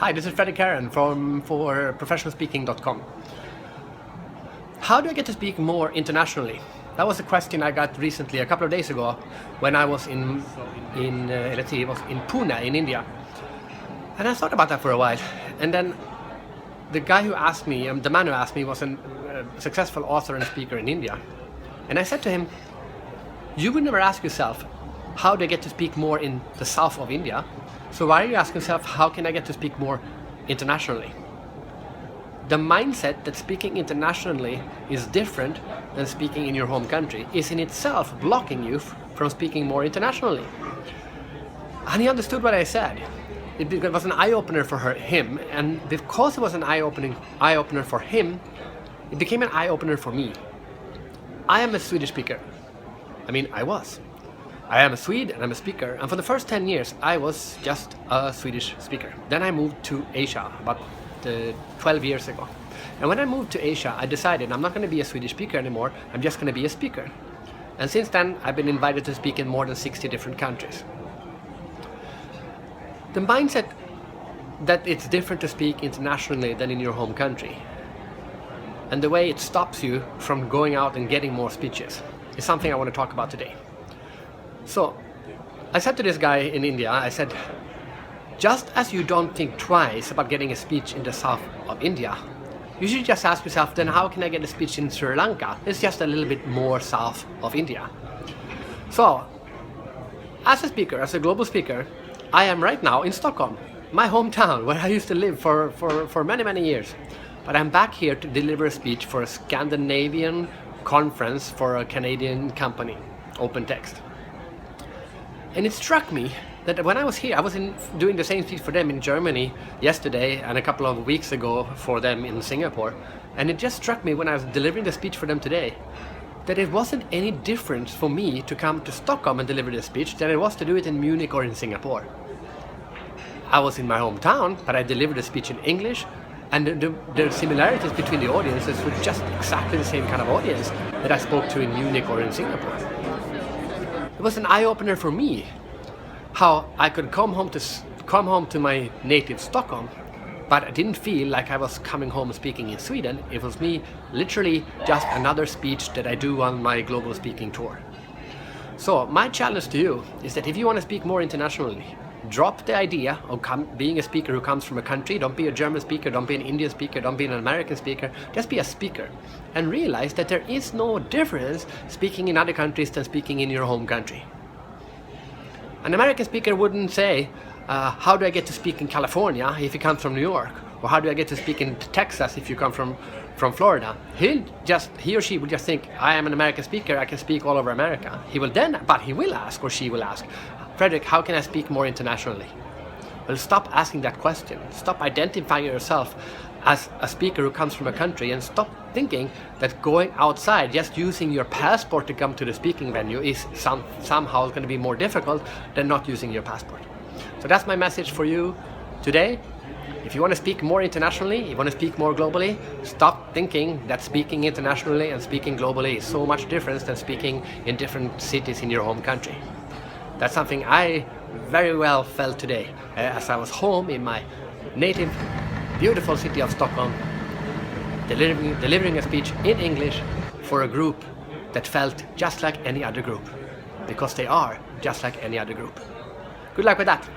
Hi, this is Fredrik Haren for professionalspeaking.com. How do I get to speak more internationally? That was a question I got recently, a couple of days ago, when I was in Pune in India. And I thought about that for a while. And then the man who asked me was a successful author and speaker in India. And I said to him, you would never ask yourself, how do I get to speak more in the south of India? So why are you asking yourself, how can I get to speak more internationally? The mindset that speaking internationally is different than speaking in your home country is in itself blocking you from speaking more internationally. And he understood what I said. It was an eye-opener for him, and because it was an eye-opener for him, it became an eye-opener for me. I am a Swedish speaker. I am a Swede and I'm a speaker, and for the first 10 years I was just a Swedish speaker. Then I moved to Asia about 12 years ago. And when I moved to Asia, I decided I'm not going to be a Swedish speaker anymore, I'm just going to be a speaker. And since then I've been invited to speak in more than 60 different countries. The mindset that it's different to speak internationally than in your home country, and the way it stops you from going out and getting more speeches, is something I want to talk about today. So, I said to this guy in India, I said, just as you don't think twice about getting a speech in the south of India, you should just ask yourself, then how can I get a speech in Sri Lanka? It's just a little bit more south of India. So, as a speaker, as a global speaker, I am right now in Stockholm, my hometown, where I used to live for many, many years. But I'm back here to deliver a speech for a Scandinavian conference for a Canadian company, Open Text. And it struck me that when I was here, I was doing the same speech for them in Germany yesterday and a couple of weeks ago for them in Singapore. And it just struck me when I was delivering the speech for them today that it wasn't any different for me to come to Stockholm and deliver this speech than it was to do it in Munich or in Singapore. I was in my hometown, but I delivered a speech in English, and the similarities between the audiences were just exactly the same kind of audience that I spoke to in Munich or in Singapore. It was an eye-opener for me, how I could come home to my native Stockholm, but I didn't feel like I was coming home speaking in Sweden. It was me literally just another speech that I do on my global speaking tour. So my challenge to you is that if you want to speak more internationally, drop the idea of being a speaker who comes from a country. Don't be a German speaker, don't be an Indian speaker, don't be an American speaker. Just be a speaker and realize that there is no difference speaking in other countries than speaking in your home country. An American speaker wouldn't say, how do I get to speak in California if you come from New York? Or how do I get to speak in Texas if you come from Florida? He or she will just think, I am an American speaker, I can speak all over America. He will ask or she will ask, Fredrik, how can I speak more internationally? Well, stop asking that question. Stop identifying yourself as a speaker who comes from a country, and stop thinking that going outside, just using your passport to come to the speaking venue is somehow going to be more difficult than not using your passport. So that's my message for you today. If you want to speak more internationally, you want to speak more globally, stop thinking that speaking internationally and speaking globally is so much different than speaking in different cities in your home country. That's something I very well felt today as I was home in my native, beautiful city of Stockholm, delivering a speech in English for a group that felt just like any other group, because they are just like any other group. Good luck with that.